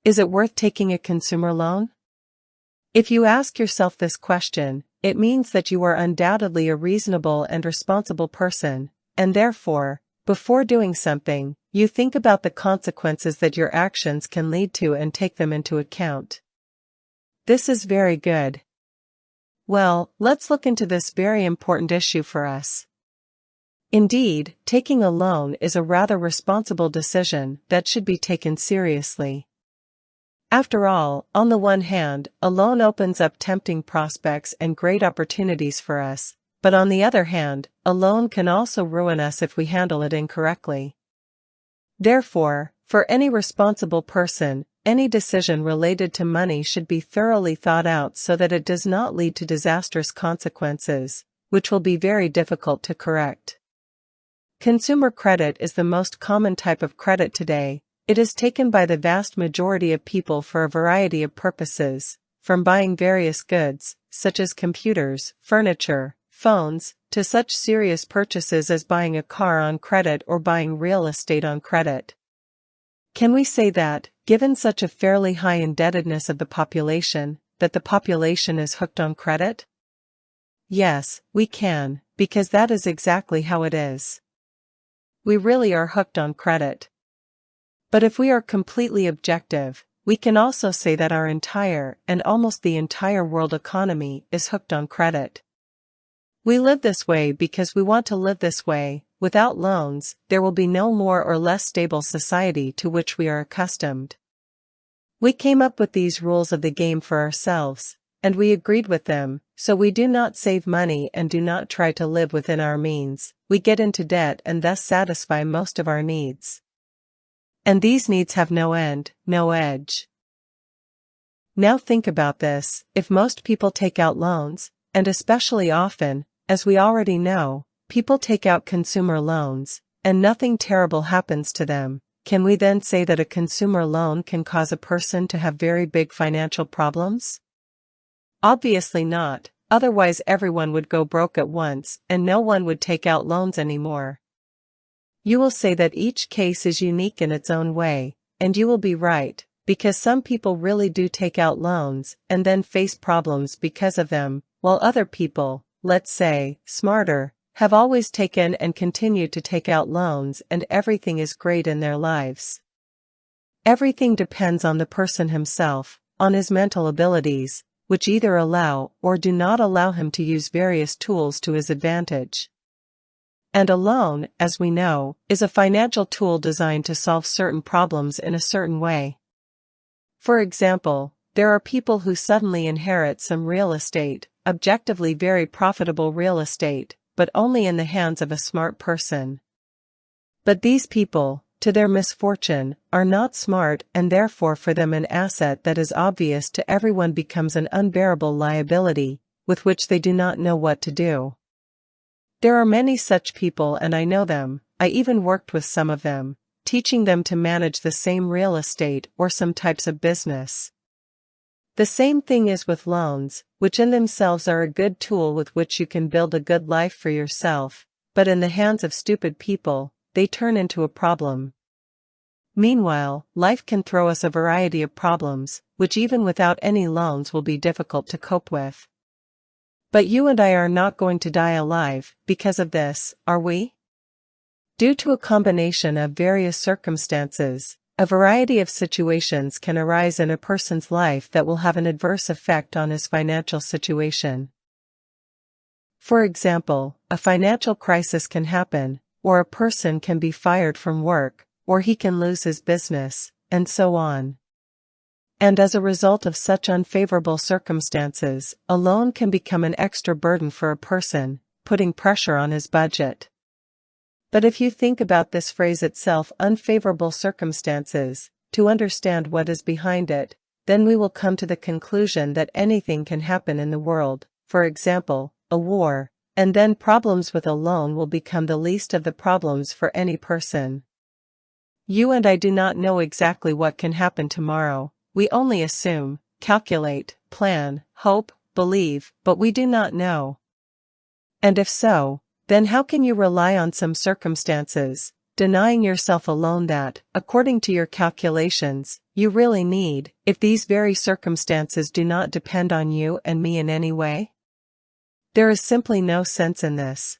Is it worth taking a consumer loan? If you ask yourself this question, it means that you are undoubtedly a reasonable and responsible person, and therefore, before doing something, you think about the consequences that your actions can lead to and take them into account. This is very good. Well, let's look into this very important issue for us. Indeed, taking a loan is a rather responsible decision that should be taken seriously. After all, on the one hand, a loan opens up tempting prospects and great opportunities for us, but on the other hand, a loan can also ruin us if we handle it incorrectly. Therefore, for any responsible person, any decision related to money should be thoroughly thought out so that it does not lead to disastrous consequences, which will be very difficult to correct. Consumer credit is the most common type of credit today. It is taken by the vast majority of people for a variety of purposes, from buying various goods, such as computers, furniture, phones, to such serious purchases as buying a car on credit or buying real estate on credit. Can we say that, given such a fairly high indebtedness of the population, that the population is hooked on credit? Yes, we can, because that is exactly how it is. We really are hooked on credit. But if we are completely objective, we can also say that our entire and almost the entire world economy is hooked on credit. We live this way because we want to live this way. Without loans, there will be no more or less stable society to which we are accustomed. We came up with these rules of the game for ourselves, and we agreed with them, so we do not save money and do not try to live within our means. We get into debt and thus satisfy most of our needs. And these needs have no end, no edge. Now think about this: if most people take out loans, and especially often, as we already know, people take out consumer loans, and nothing terrible happens to them, can we then say that a consumer loan can cause a person to have very big financial problems? Obviously not, otherwise everyone would go broke at once and no one would take out loans anymore. You will say that each case is unique in its own way, and you will be right, because some people really do take out loans and then face problems because of them, while other people, let's say, smarter, have always taken and continue to take out loans and everything is great in their lives. Everything depends on the person himself, on his mental abilities, which either allow or do not allow him to use various tools to his advantage. And a loan, as we know, is a financial tool designed to solve certain problems in a certain way. For example, there are people who suddenly inherit some real estate, objectively very profitable real estate, but only in the hands of a smart person. But these people, to their misfortune, are not smart, and therefore for them an asset that is obvious to everyone becomes an unbearable liability, with which they do not know what to do. There are many such people and I know them. I even worked with some of them, teaching them to manage the same real estate or some types of business. The same thing is with loans, which in themselves are a good tool with which you can build a good life for yourself, but in the hands of stupid people, they turn into a problem. Meanwhile, life can throw us a variety of problems, which even without any loans will be difficult to cope with. But you and I are not going to die alive because of this, are we? Due to a combination of various circumstances, a variety of situations can arise in a person's life that will have an adverse effect on his financial situation. For example, a financial crisis can happen, or a person can be fired from work, or he can lose his business, and so on. And as a result of such unfavorable circumstances, a loan can become an extra burden for a person, putting pressure on his budget. But if you think about this phrase itself, unfavorable circumstances, to understand what is behind it, then we will come to the conclusion that anything can happen in the world, for example, a war, and then problems with a loan will become the least of the problems for any person. You and I do not know exactly what can happen tomorrow. We only assume, calculate, plan, hope, believe, but we do not know. And if so, then how can you rely on some circumstances, denying yourself a loan that, according to your calculations, you really need, if these very circumstances do not depend on you and me in any way? There is simply no sense in this.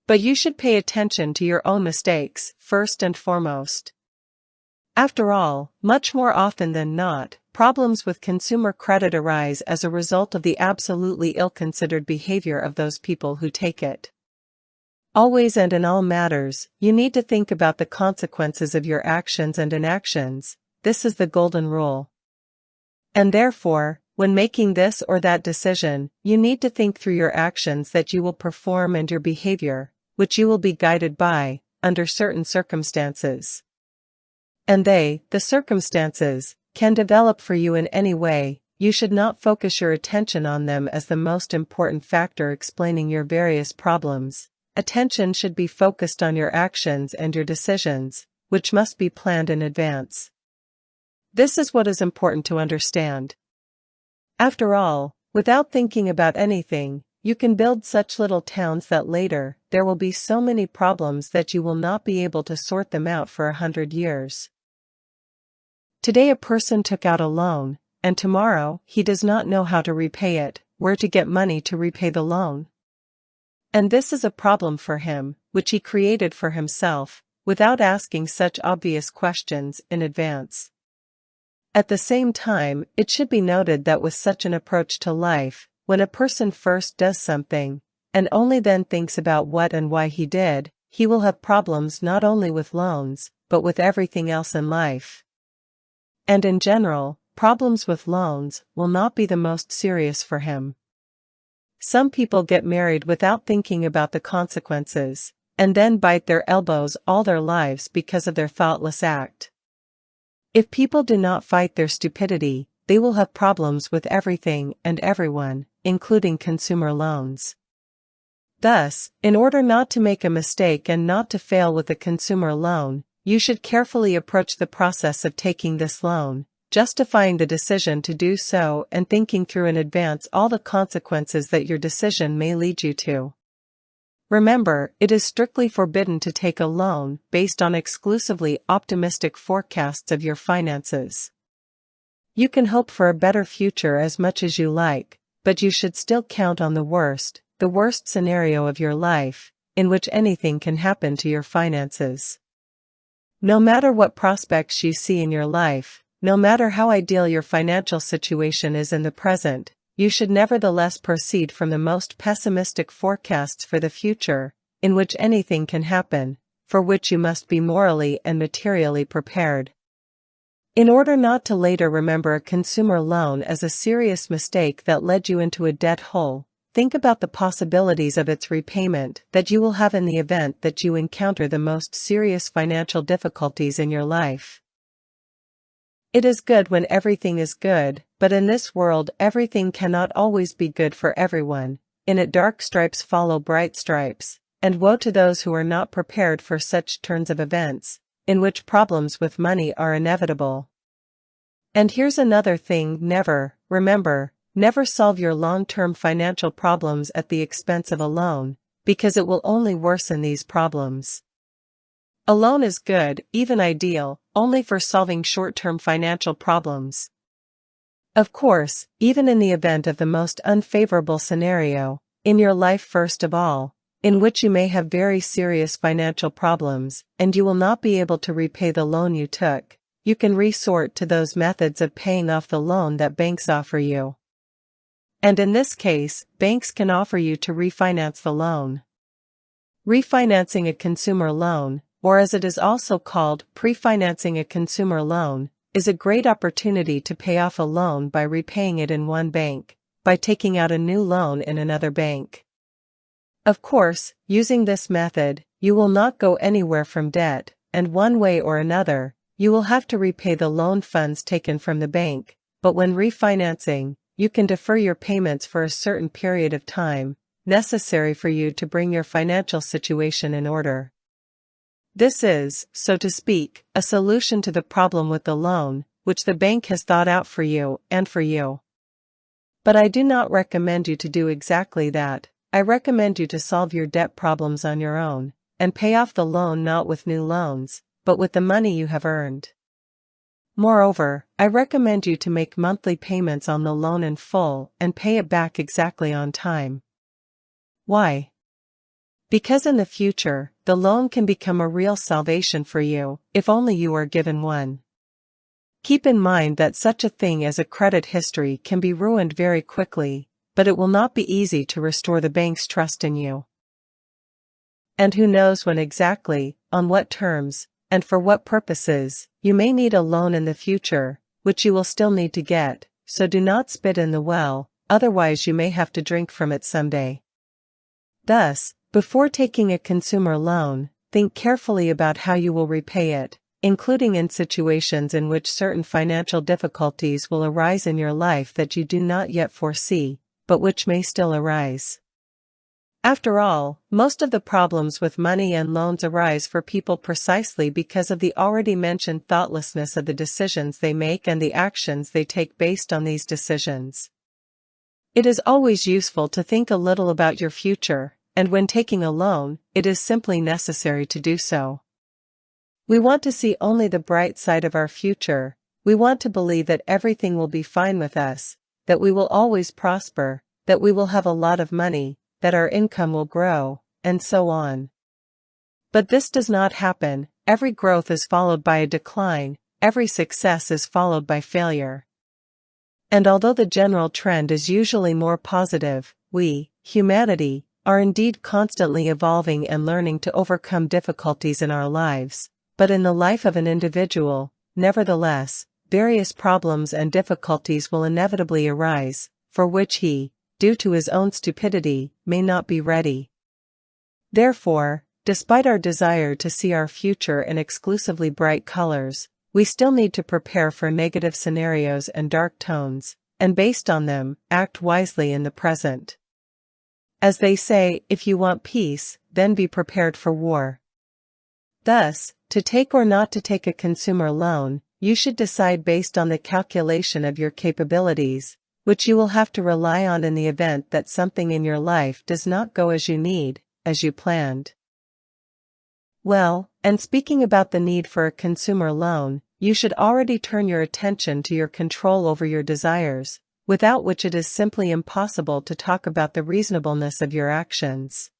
But you should pay attention to your own mistakes, first and foremost. After all, much more often than not, problems with consumer credit arise as a result of the absolutely ill-considered behavior of those people who take it. Always and in all matters, you need to think about the consequences of your actions and inactions. This is the golden rule. And therefore, when making this or that decision, you need to think through your actions that you will perform and your behavior, which you will be guided by, under certain circumstances. And the circumstances, can develop for you in any way. You should not focus your attention on them as the most important factor explaining your various problems. Attention should be focused on your actions and your decisions, which must be planned in advance. This is what is important to understand. After all, without thinking about anything, you can build such little towns that later, there will be so many problems that you will not be able to sort them out for 100 years. Today a person took out a loan, and tomorrow, he does not know how to repay it, where to get money to repay the loan. And this is a problem for him, which he created for himself, without asking such obvious questions in advance. At the same time, it should be noted that with such an approach to life, when a person first does something, and only then thinks about what and why he did, he will have problems not only with loans, but with everything else in life. And in general, problems with loans will not be the most serious for him. Some people get married without thinking about the consequences, and then bite their elbows all their lives because of their thoughtless act. If people do not fight their stupidity, they will have problems with everything and everyone, including consumer loans. Thus, in order not to make a mistake and not to fail with a consumer loan, you should carefully approach the process of taking this loan, justifying the decision to do so and thinking through in advance all the consequences that your decision may lead you to. Remember, it is strictly forbidden to take a loan based on exclusively optimistic forecasts of your finances. You can hope for a better future as much as you like, but you should still count on the worst scenario of your life, in which anything can happen to your finances. No matter what prospects you see in your life, no matter how ideal your financial situation is in the present, you should nevertheless proceed from the most pessimistic forecasts for the future, in which anything can happen, for which you must be morally and materially prepared. In order not to later remember a consumer loan as a serious mistake that led you into a debt hole, think about the possibilities of its repayment that you will have in the event that you encounter the most serious financial difficulties in your life. It is good when everything is good, but in this world everything cannot always be good for everyone. In it dark stripes follow bright stripes, and woe to those who are not prepared for such turns of events, in which problems with money are inevitable. And here's another thing: never solve your long-term financial problems at the expense of a loan, because it will only worsen these problems. A loan is good, even ideal, only for solving short-term financial problems. Of course, even in the event of the most unfavorable scenario, in your life first of all, in which you may have very serious financial problems, and you will not be able to repay the loan you took, you can resort to those methods of paying off the loan that banks offer you. And in this case, banks can offer you to refinance the loan. Refinancing a consumer loan, or as it is also called, pre-financing a consumer loan, is a great opportunity to pay off a loan by repaying it in one bank, by taking out a new loan in another bank. Of course, using this method, you will not go anywhere from debt, and one way or another, you will have to repay the loan funds taken from the bank, but when refinancing, you can defer your payments for a certain period of time, necessary for you to bring your financial situation in order. This is, so to speak, a solution to the problem with the loan, which the bank has thought out for you and for you. But I do not recommend you to do exactly that. I recommend you to solve your debt problems on your own, and pay off the loan not with new loans, but with the money you have earned. Moreover, I recommend you to make monthly payments on the loan in full and pay it back exactly on time. Why? Because in the future, the loan can become a real salvation for you, if only you are given one. Keep in mind that such a thing as a credit history can be ruined very quickly, but it will not be easy to restore the bank's trust in you. And who knows when exactly, on what terms, and for what purposes, you may need a loan in the future, which you will still need to get, so do not spit in the well, otherwise you may have to drink from it someday. Thus, before taking a consumer loan, think carefully about how you will repay it, including in situations in which certain financial difficulties will arise in your life that you do not yet foresee, but which may still arise. After all, most of the problems with money and loans arise for people precisely because of the already mentioned thoughtlessness of the decisions they make and the actions they take based on these decisions. It is always useful to think a little about your future, and when taking a loan, it is simply necessary to do so. We want to see only the bright side of our future. We want to believe that everything will be fine with us, that we will always prosper, that we will have a lot of money, that our income will grow, and so on. But this does not happen. Every growth is followed by a decline, every success is followed by failure. And although the general trend is usually more positive, we, humanity, are indeed constantly evolving and learning to overcome difficulties in our lives, but in the life of an individual, nevertheless, various problems and difficulties will inevitably arise, for which he, due to his own stupidity, may not be ready. Therefore, despite our desire to see our future in exclusively bright colors, we still need to prepare for negative scenarios and dark tones, and based on them, act wisely in the present. As they say, if you want peace, then be prepared for war. Thus, to take or not to take a consumer loan, you should decide based on the calculation of your capabilities, which you will have to rely on in the event that something in your life does not go as you need, as you planned. Well, and speaking about the need for a consumer loan, you should already turn your attention to your control over your desires, without which it is simply impossible to talk about the reasonableness of your actions.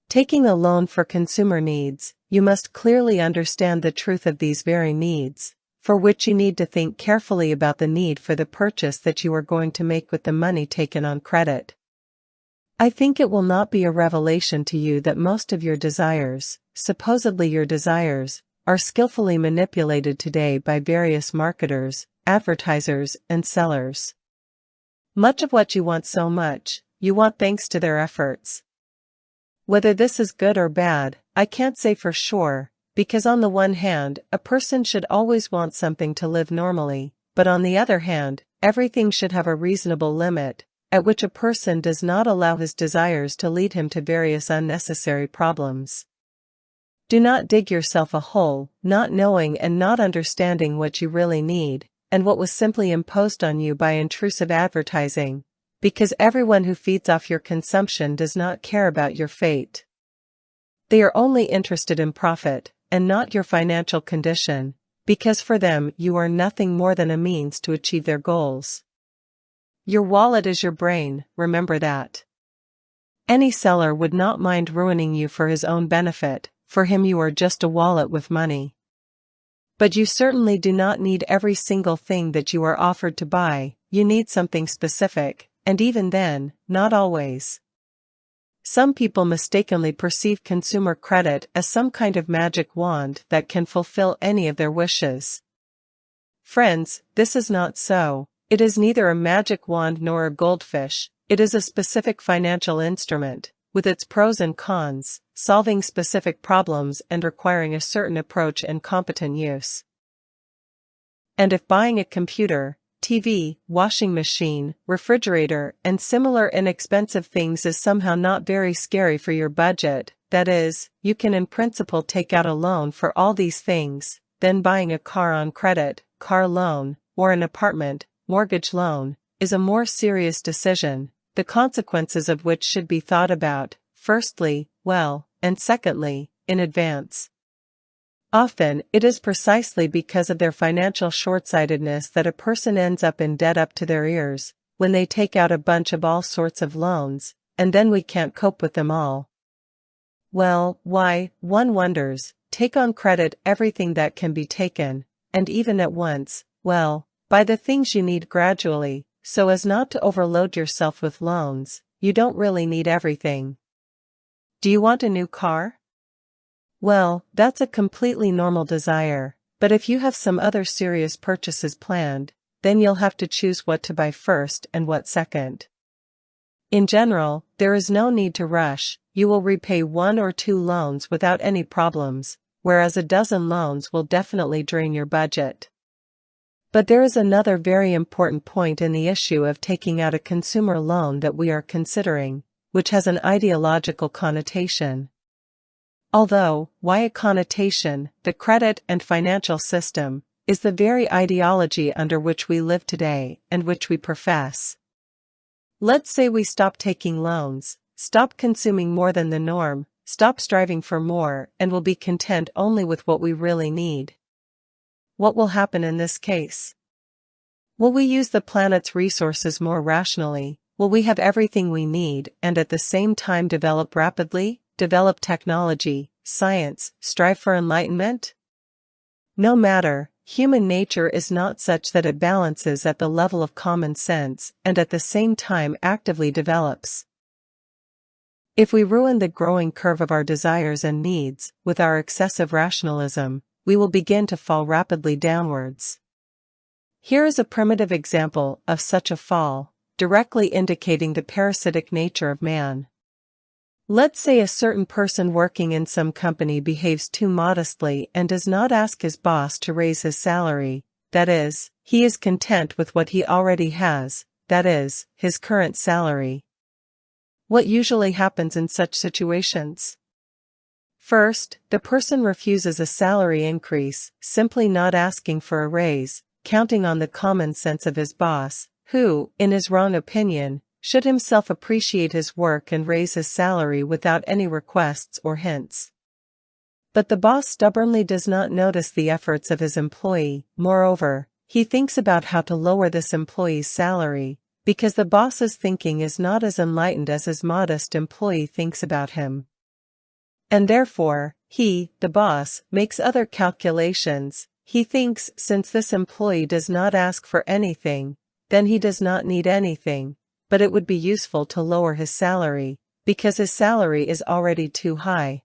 Taking a loan for consumer needs, you must clearly understand the truth of these very needs, for which you need to think carefully about the need for the purchase that you are going to make with the money taken on credit. I think it will not be a revelation to you that most of your desires, supposedly your desires, are skillfully manipulated today by various marketers, advertisers, and sellers. Much of what you want so much, you want thanks to their efforts. Whether this is good or bad, I can't say for sure, because on the one hand, a person should always want something to live normally, but on the other hand, everything should have a reasonable limit, at which a person does not allow his desires to lead him to various unnecessary problems. Do not dig yourself a hole, not knowing and not understanding what you really need, and what was simply imposed on you by intrusive advertising, because everyone who feeds off your consumption does not care about your fate. They are only interested in profit, and not your financial condition, because for them you are nothing more than a means to achieve their goals. Your wallet is your brain, remember that. Any seller would not mind ruining you for his own benefit, for him you are just a wallet with money. But you certainly do not need every single thing that you are offered to buy, you need something specific, and even then, not always. Some people mistakenly perceive consumer credit as some kind of magic wand that can fulfill any of their wishes. Friends, this is not so. It is neither a magic wand nor a goldfish, it is a specific financial instrument, with its pros and cons, solving specific problems and requiring a certain approach and competent use. And if buying a computer, TV, washing machine, refrigerator, and similar inexpensive things is somehow not very scary for your budget, that is, you can in principle take out a loan for all these things, then buying a car on credit, car loan, or an apartment, mortgage loan, is a more serious decision, the consequences of which should be thought about, firstly, well, and secondly, in advance. Often, it is precisely because of their financial short-sightedness that a person ends up in debt up to their ears, when they take out a bunch of all sorts of loans, and then we can't cope with them all. Well, why, one wonders, take on credit everything that can be taken, and even at once, well, buy the things you need gradually, so as not to overload yourself with loans. You don't really need everything. Do you want a new car? Well, that's a completely normal desire, but if you have some other serious purchases planned, then you'll have to choose what to buy first and what second. In general, there is no need to rush. You will repay 1 or 2 loans without any problems, whereas a dozen loans will definitely drain your budget. But there is another very important point in the issue of taking out a consumer loan that we are considering, which has an ideological connotation. Although, why a connotation? The credit and financial system is the very ideology under which we live today and which we profess. Let's say we stop taking loans, stop consuming more than the norm, stop striving for more, and will be content only with what we really need. What will happen in this case? Will we use the planet's resources more rationally? Will we have everything we need and at the same time develop rapidly, develop technology, science, strive for enlightenment? No matter, human nature is not such that it balances at the level of common sense and at the same time actively develops. If we ruin the growing curve of our desires and needs with our excessive rationalism, we will begin to fall rapidly downwards. Here is a primitive example of such a fall, directly indicating the parasitic nature of man. Let's say a certain person working in some company behaves too modestly and does not ask his boss to raise his salary, that is, he is content with what he already has, that is, his current salary. What usually happens in such situations? First, the person refuses a salary increase, simply not asking for a raise, counting on the common sense of his boss, who, in his wrong opinion, should himself appreciate his work and raise his salary without any requests or hints. But the boss stubbornly does not notice the efforts of his employee. Moreover, he thinks about how to lower this employee's salary, because the boss's thinking is not as enlightened as his modest employee thinks about him. And therefore, he, the boss, makes other calculations. He thinks since this employee does not ask for anything, then he does not need anything, but it would be useful to lower his salary, because his salary is already too high.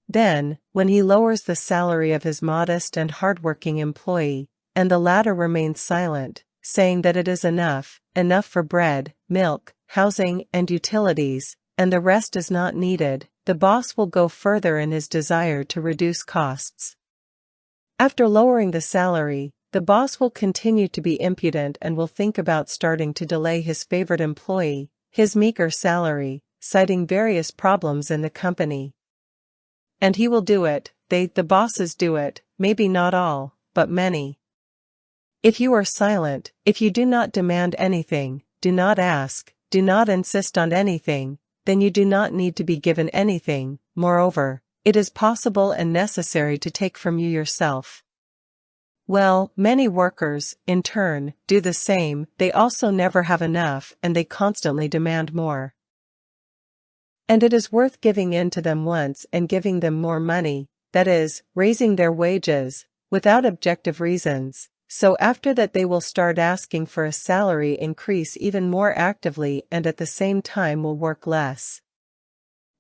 Then, when he lowers the salary of his modest and hardworking employee, and the latter remains silent, saying that it is enough for bread, milk, housing, and utilities, and the rest is not needed, the boss will go further in his desire to reduce costs. After lowering the salary, the boss will continue to be impudent and will think about starting to delay his favorite employee, his meager salary, citing various problems in the company. And he will do it, the bosses do it, maybe not all, but many. If you are silent, if you do not demand anything, do not ask, do not insist on anything, then you do not need to be given anything. Moreover, it is possible and necessary to take from you yourself. Well, many workers, in turn, do the same. They also never have enough and they constantly demand more. And it is worth giving in to them once and giving them more money, that is, raising their wages, without objective reasons. So after that they will start asking for a salary increase even more actively and at the same time will work less.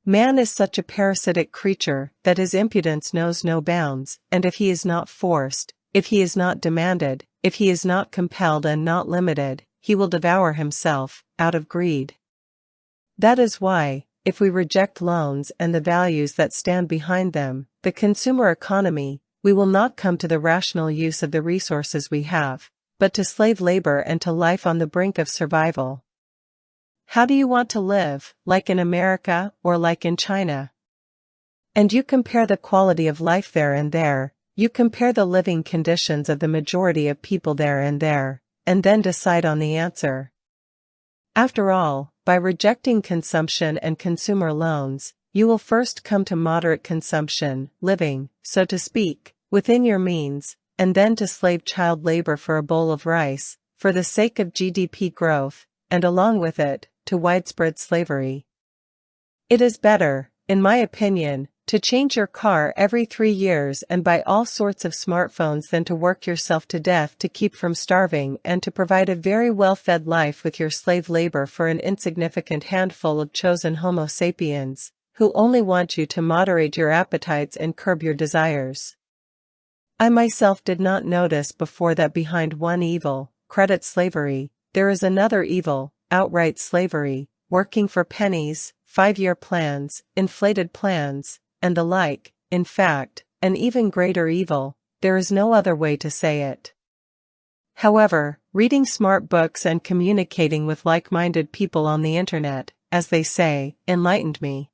Man is such a parasitic creature that his impudence knows no bounds, and if he is not forced, if he is not demanded, if he is not compelled and not limited, he will devour himself, out of greed. That is why, if we reject loans and the values that stand behind them, the consumer economy, we will not come to the rational use of the resources we have, but to slave labor and to life on the brink of survival. How do you want to live, like in America or like in China? And you compare the quality of life there and there, you compare the living conditions of the majority of people there, and then decide on the answer. After all, by rejecting consumption and consumer loans, you will first come to moderate consumption, living, so to speak, within your means, and then to slave child labor for a bowl of rice, for the sake of GDP growth, and along with it, to widespread slavery. It is better, in my opinion, to change your car every 3 years and buy all sorts of smartphones than to work yourself to death to keep from starving and to provide a very well-fed life with your slave labor for an insignificant handful of chosen Homo sapiens, who only want you to moderate your appetites and curb your desires. I myself did not notice before that behind one evil, credit slavery, there is another evil, outright slavery, working for pennies, 5-year plans, inflated plans, and the like. In fact, an even greater evil, there is no other way to say it. However, reading smart books and communicating with like-minded people on the internet, as they say, enlightened me.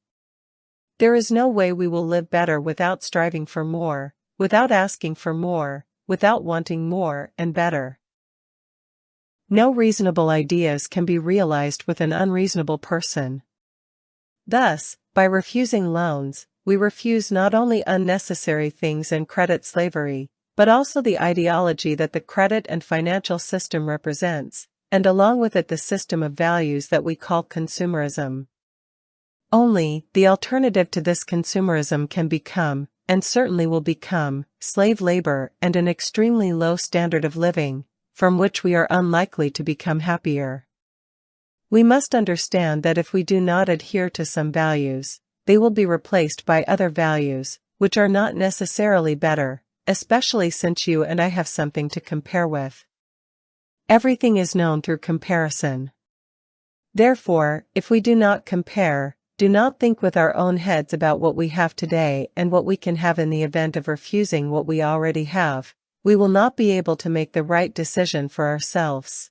There is no way we will live better without striving for more, without asking for more, without wanting more and better. No reasonable ideas can be realized with an unreasonable person. Thus, by refusing loans, we refuse not only unnecessary things and credit slavery, but also the ideology that the credit and financial system represents, and along with it the system of values that we call consumerism. Only, the alternative to this consumerism can become, and certainly will become, slave labor and an extremely low standard of living, from which we are unlikely to become happier. We must understand that if we do not adhere to some values, they will be replaced by other values, which are not necessarily better, especially since you and I have something to compare with. Everything is known through comparison. Therefore, if we do not compare, do not think with our own heads about what we have today and what we can have in the event of refusing what we already have, we will not be able to make the right decision for ourselves.